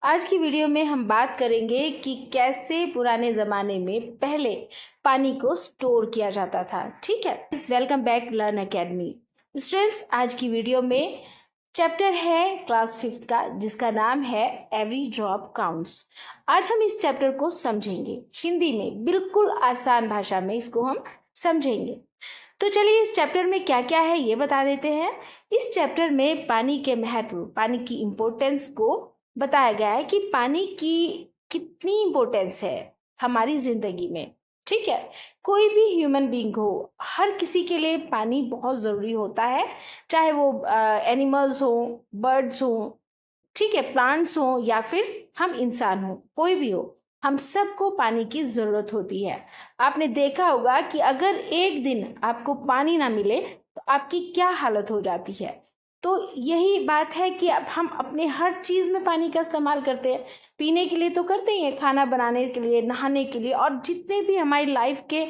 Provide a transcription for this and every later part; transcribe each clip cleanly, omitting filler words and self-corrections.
आज की वीडियो में हम बात करेंगे कि कैसे पुराने ज़माने में पहले पानी को स्टोर किया जाता था। ठीक है, welcome back learn academy. Students, आज की वीडियो में चैप्टर है क्लास 5 का, जिसका नाम है एवरी ड्रॉप काउंट्स। आज हम इस चैप्टर को समझेंगे हिंदी में, बिल्कुल आसान भाषा में इसको हम समझेंगे। तो चलिए इस चैप्टर में क्या क्या है ये बता देते हैं। इस चैप्टर में पानी के महत्व, पानी की इम्पोर्टेंस को बताया गया है कि पानी की कितनी इम्पोर्टेंस है हमारी ज़िंदगी में। ठीक है, कोई भी ह्यूमन बीइंग हो, हर किसी के लिए पानी बहुत ज़रूरी होता है, चाहे वो एनिमल्स हो, बर्ड्स हो, ठीक है, प्लांट्स हो, या फिर हम इंसान हो, कोई भी हो, हम सबको पानी की ज़रूरत होती है। आपने देखा होगा कि अगर एक दिन आपको पानी ना मिले तो आपकी क्या हालत हो जाती है। तो यही बात है कि अब हम अपने हर चीज़ में पानी का इस्तेमाल करते हैं। पीने के लिए तो करते ही हैं, खाना बनाने के लिए, नहाने के लिए, और जितने भी हमारी लाइफ के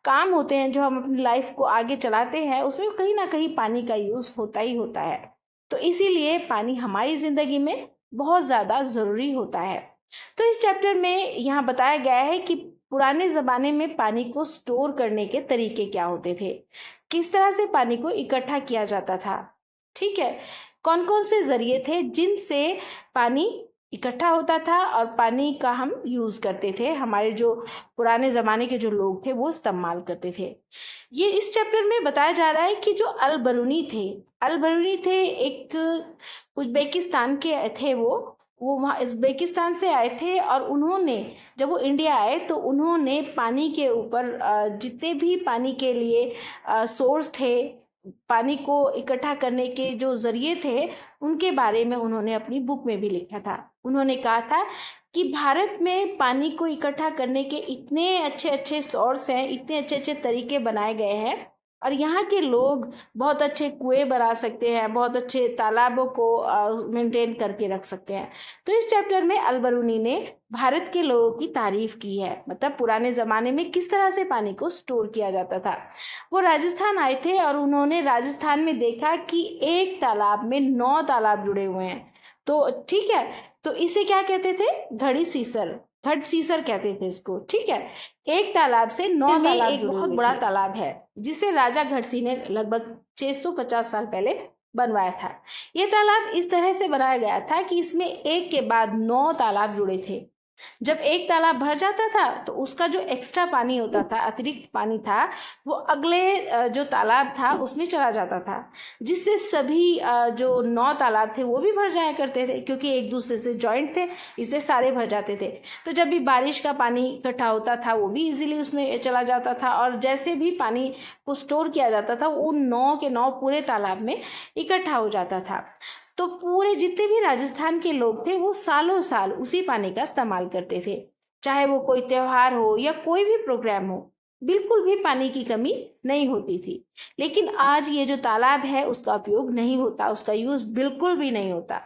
काम होते हैं जो हम अपनी लाइफ को आगे चलाते हैं, उसमें कहीं ना कहीं पानी का यूज़ होता ही होता है। तो इसीलिए पानी हमारी ज़िंदगी में बहुत ज़्यादा ज़रूरी होता है। तो इस चैप्टर में यहाँ बताया गया है कि पुराने ज़माने में पानी को स्टोर करने के तरीके क्या होते थे, किस तरह से पानी को इकट्ठा किया जाता था। ठीक है, कौन कौन से ज़रिए थे जिनसे पानी इकट्ठा होता था और पानी का हम यूज़ करते थे, हमारे जो पुराने ज़माने के जो लोग थे वो इस्तेमाल करते थे। ये इस चैप्टर में बताया जा रहा है कि जो अल बरूनी थे, अल बरूनी थे एक उज़्बेकिस्तान के थे। वो वहाँ उज़्बेकिस्तान से आए थे, और उन्होंने जब वो इंडिया आए तो उन्होंने पानी के ऊपर जितने भी पानी के लिए सोर्स थे, पानी को इकट्ठा करने के जो ज़रिए थे, उनके बारे में उन्होंने अपनी बुक में भी लिखा था। उन्होंने कहा था कि भारत में पानी को इकट्ठा करने के इतने अच्छे अच्छे सोर्स हैं, इतने अच्छे अच्छे तरीके बनाए गए हैं, और यहाँ के लोग बहुत अच्छे कुएं बना सकते हैं, बहुत अच्छे तालाबों को मेंटेन करके रख सकते हैं। तो इस चैप्टर में अल बरूनी ने भारत के लोगों की तारीफ की है, मतलब पुराने ज़माने में किस तरह से पानी को स्टोर किया जाता था। वो राजस्थान आए थे और उन्होंने राजस्थान में देखा कि एक तालाब में 9 तालाब जुड़े हुए हैं। तो ठीक है, तो इसे क्या कहते थे? घड़ी सीसर, घट सीसर कहते थे इसको। ठीक है, एक तालाब से 9 तालाब, एक बहुत बड़ा तालाब है जिसे राजा घटसी ने लगभग 650 साल पहले बनवाया था। ये तालाब इस तरह से बनाया गया था कि इसमें एक के बाद 9 तालाब जुड़े थे। जब एक तालाब भर जाता था तो उसका जो एक्स्ट्रा पानी होता था, अतिरिक्त पानी था, वो अगले जो तालाब था उसमें चला जाता था, जिससे सभी जो 9 तालाब थे वो भी भर जाया करते थे, क्योंकि एक दूसरे से जॉइंट थे, इसलिए सारे भर जाते थे। तो जब भी बारिश का पानी इकट्ठा होता था वो भी इजीली उसमें चला जाता था, और जैसे भी पानी को स्टोर किया जाता था वो 9 के 9 पूरे तालाब में इकट्ठा हो जाता था। तो पूरे जितने भी राजस्थान के लोग थे वो सालों साल उसी पानी का इस्तेमाल करते थे, चाहे वो कोई त्यौहार हो या कोई भी प्रोग्राम हो, बिल्कुल भी पानी की कमी नहीं होती थी। लेकिन आज ये जो तालाब है उसका उपयोग नहीं होता, उसका यूज़ बिल्कुल भी नहीं होता।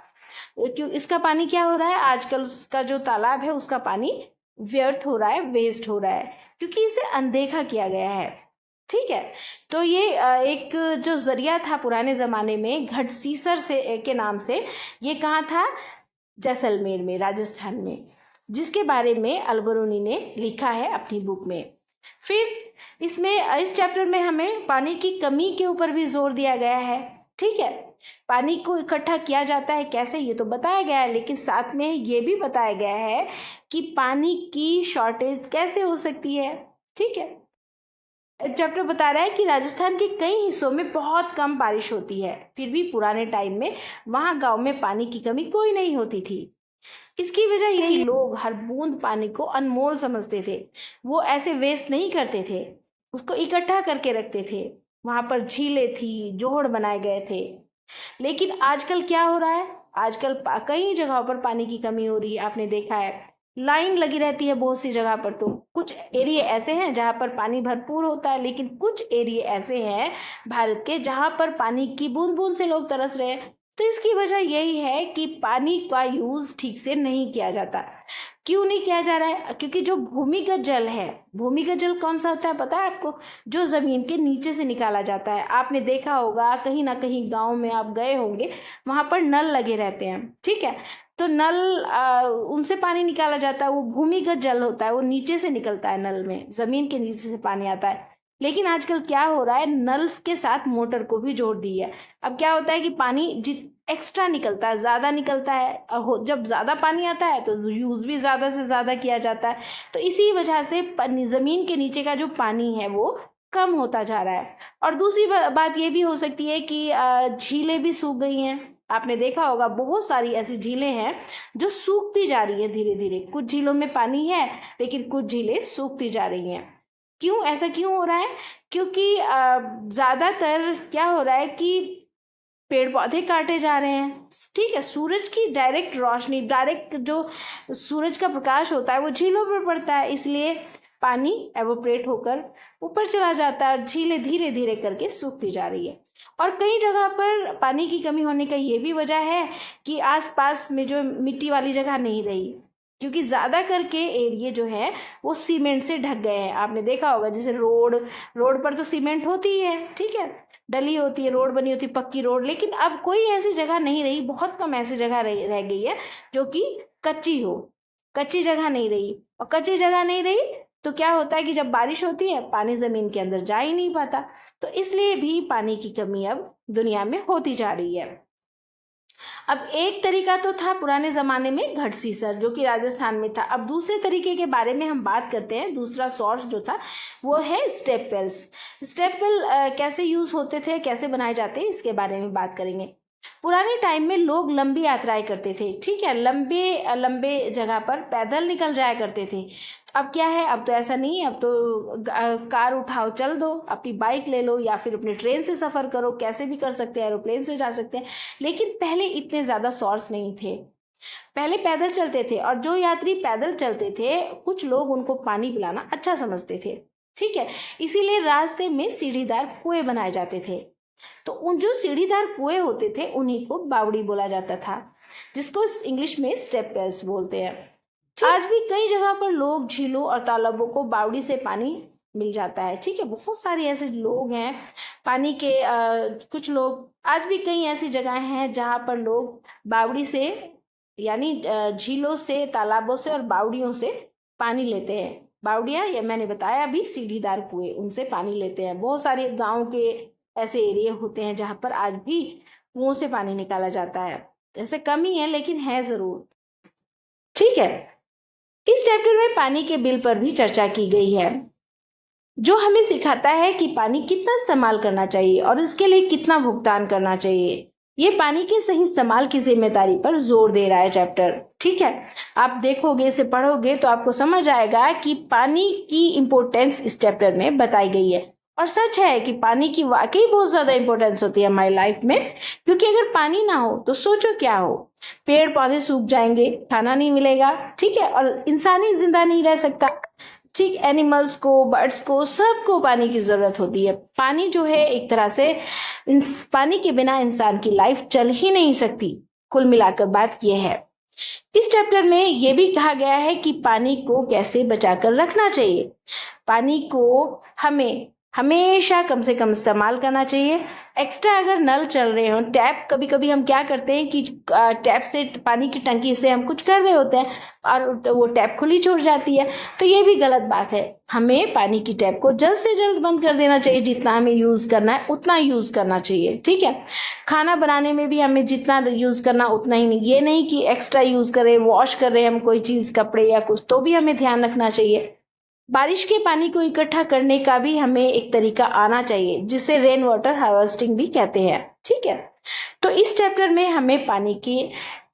क्यों? इसका पानी क्या हो रहा है आजकल, उसका जो तालाब है उसका पानी व्यर्थ हो रहा है, वेस्ट हो रहा है, क्योंकि इसे अनदेखा किया गया है। ठीक है, तो ये एक जो ज़रिया था पुराने ज़माने में, घटसीसर से के नाम से, ये कहाँ था? जैसलमेर में, राजस्थान में, जिसके बारे में अल बरूनी ने लिखा है अपनी बुक में। फिर इस चैप्टर में हमें पानी की कमी के ऊपर भी जोर दिया गया है। ठीक है, पानी को इकट्ठा किया जाता है कैसे ये तो बताया गया है, लेकिन साथ में ये भी बताया गया है कि पानी की शॉर्टेज कैसे हो सकती है। ठीक है, चैप्टर बता रहा है कि राजस्थान के कई हिस्सों में बहुत कम बारिश होती है, फिर भी पुराने टाइम में वहाँ गांव में पानी की कमी कोई नहीं होती थी। इसकी वजह यही, लोग हर बूंद पानी को अनमोल समझते थे, वो ऐसे वेस्ट नहीं करते थे, उसको इकट्ठा करके रखते थे। वहाँ पर झीलें थी, जोहड़ बनाए गए थे। लेकिन आजकल क्या हो रहा है? आजकल कई जगहों पर पानी की कमी हो रही है, आपने देखा है, लाइन लगी रहती है बहुत सी जगह पर। तो कुछ एरिया ऐसे हैं जहाँ पर पानी भरपूर होता है, लेकिन कुछ एरिया ऐसे हैं भारत के जहाँ पर पानी की बूंद बूंद से लोग तरस रहे हैं। तो इसकी वजह यही है कि पानी का यूज़ ठीक से नहीं किया जाता। क्यों नहीं किया जा रहा है? क्योंकि जो भूमिगत जल है, भूमिगत जल कौन सा होता है पता है आपको? जो ज़मीन के नीचे से निकाला जाता है। आपने देखा होगा कहीं ना कहीं गांव में आप गए होंगे, वहाँ पर नल लगे रहते हैं, ठीक है? तो नल उनसे पानी निकाला जाता है, वो भूमिगत जल होता है, वो नीचे से निकलता है, नल में ज़मीन के नीचे से पानी आता है। लेकिन आजकल क्या हो रहा है, नल्स के साथ मोटर को भी जोड़ दी है। अब क्या होता है कि पानी एक्स्ट्रा निकलता है, ज़्यादा निकलता है, और जब ज़्यादा पानी आता है तो यूज़ भी ज़्यादा से ज़्यादा किया जाता है। तो इसी वजह से ज़मीन के नीचे का जो पानी है वो कम होता जा रहा है। और दूसरी बात ये भी हो सकती है कि झीलें भी सूख गई हैं। आपने देखा होगा बहुत सारी ऐसी झीलें हैं जो सूखती जा रही है धीरे धीरे। कुछ झीलों में पानी है लेकिन कुछ झीलें सूखती जा रही हैं। क्यों ऐसा क्यों हो रहा है? क्योंकि ज़्यादातर क्या हो रहा है कि पेड़ पौधे काटे जा रहे हैं, ठीक है? सूरज की डायरेक्ट रोशनी, डायरेक्ट जो सूरज का प्रकाश होता है वो झीलों पर पड़ता है, इसलिए पानी एवोपरेट होकर ऊपर चला जाता है और झीलें धीरे धीरे करके सूखती जा रही है। और कई जगह पर पानी की कमी होने का ये भी वजह है कि आसपास में जो मिट्टी वाली जगह नहीं रही, क्योंकि ज़्यादा करके एरिया जो है वो सीमेंट से ढक गए हैं। आपने देखा होगा जैसे रोड पर तो सीमेंट होती ही है, ठीक है, डली होती है, रोड बनी होती है, पक्की रोड। लेकिन अब कोई ऐसी जगह नहीं रही, बहुत कम ऐसी जगह रह गई है जो कि कच्ची हो। कच्ची जगह नहीं रही, और कच्ची जगह नहीं रही तो क्या होता है कि जब बारिश होती है पानी ज़मीन के अंदर जा ही नहीं पाता। तो इसलिए भी पानी की कमी अब दुनिया में होती जा रही है। अब एक तरीका तो था पुराने ज़माने में घट सीसर, जो कि राजस्थान में था। अब दूसरे तरीके के बारे में हम बात करते हैं। दूसरा सोर्स जो था वो है स्टेप वेल्स। स्टेप वेल कैसे यूज़ होते थे, कैसे बनाए जाते हैं, इसके बारे में बात करेंगे। पुराने टाइम में लोग लंबी यात्राएं करते थे, ठीक है, लंबे लंबे जगह पर पैदल निकल जाया करते थे। अब क्या है, अब तो ऐसा नहीं है। अब तो कार उठाओ चल दो, अपनी बाइक ले लो, या फिर अपनी ट्रेन से सफ़र करो, कैसे भी कर सकते हैं, एरोप्लेन से जा सकते हैं। लेकिन पहले इतने ज़्यादा सोर्स नहीं थे, पहले पैदल चलते थे, और जो यात्री पैदल चलते थे कुछ लोग उनको पानी पिलाना अच्छा समझते थे, ठीक है। इसीलिए रास्ते में सीढ़ीदार कुएं बनाए जाते थे। तो उन जो सीढ़ीदार कुएं होते थे उन्हीं को बावड़ी बोला जाता था, जिसको इंग्लिश में स्टेप वेल्स बोलते हैं। आज भी कई जगह पर लोग झीलों और तालाबों को बावड़ी से पानी मिल जाता है, ठीक है। बहुत सारे ऐसे लोग हैं पानी के कुछ लोग, आज भी कई ऐसी जगह हैं जहाँ पर लोग बावड़ी से, यानी झीलों से, तालाबों से और बावड़ियों से पानी लेते हैं। बावड़ियाँ, या मैंने बताया अभी सीढ़ीदार कुएं, उनसे पानी लेते हैं। बहुत सारे गाँव के ऐसे एरिया होते हैं जहाँ पर आज भी कुओं से पानी निकाला जाता है। ऐसे कम ही है लेकिन है ज़रूर, ठीक है। इस चैप्टर में पानी के बिल पर भी चर्चा की गई है, जो हमें सिखाता है कि पानी कितना इस्तेमाल करना चाहिए और इसके लिए कितना भुगतान करना चाहिए। ये पानी के सही इस्तेमाल की जिम्मेदारी पर जोर दे रहा है चैप्टर, ठीक है। आप देखोगे, इसे पढ़ोगे तो आपको समझ आएगा कि पानी की इम्पोर्टेंस इस चैप्टर में बताई गई है। और सच है कि पानी की वाकई बहुत ज़्यादा इम्पोर्टेंस होती है हमारी लाइफ में, क्योंकि अगर पानी ना हो तो सोचो क्या हो, पेड़ पौधे सूख जाएंगे, खाना नहीं मिलेगा, ठीक है, और इंसान ही जिंदा नहीं रह सकता, ठीक। एनिमल्स को, बर्ड्स को, सबको पानी की ज़रूरत होती है। पानी जो है एक तरह से, पानी के बिना इंसान की लाइफ चल ही नहीं सकती। कुल मिलाकर बात यह है। इस चैप्टर में यह भी कहा गया है कि पानी को कैसे बचाकर रखना चाहिए। पानी को हमें हमेशा कम से कम इस्तेमाल करना चाहिए। एक्स्ट्रा अगर नल चल रहे हो, टैप, कभी कभी हम क्या करते हैं कि टैप से, पानी की टंकी से हम कुछ कर रहे होते हैं और वो टैप खुली छोड़ जाती है, तो ये भी गलत बात है। हमें पानी की टैप को जल्द से जल्द बंद कर देना चाहिए। जितना हमें यूज़ करना है उतना यूज़ करना चाहिए, ठीक है। खाना बनाने में भी हमें जितना यूज़ करना उतना ही नहीं, ये नहीं कि एक्स्ट्रा यूज़ करें, वॉश कर रहे हैं हम कोई चीज़, कपड़े या कुछ, तो भी हमें ध्यान रखना चाहिए। बारिश के पानी को इकट्ठा करने का भी हमें एक तरीका आना चाहिए, जिसे रेन वाटर हार्वेस्टिंग भी कहते हैं, ठीक है। तो इस चैप्टर में हमें पानी के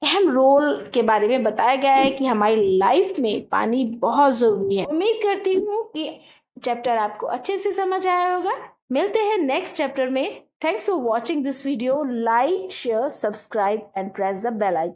अहम रोल के बारे में बताया गया है कि हमारी लाइफ में पानी बहुत ज़रूरी है। उम्मीद करती हूँ कि चैप्टर आपको अच्छे से समझ आया होगा। मिलते हैं नेक्स्ट चैप्टर में। Thanks for watching this video. Like, share, subscribe and press the bell icon.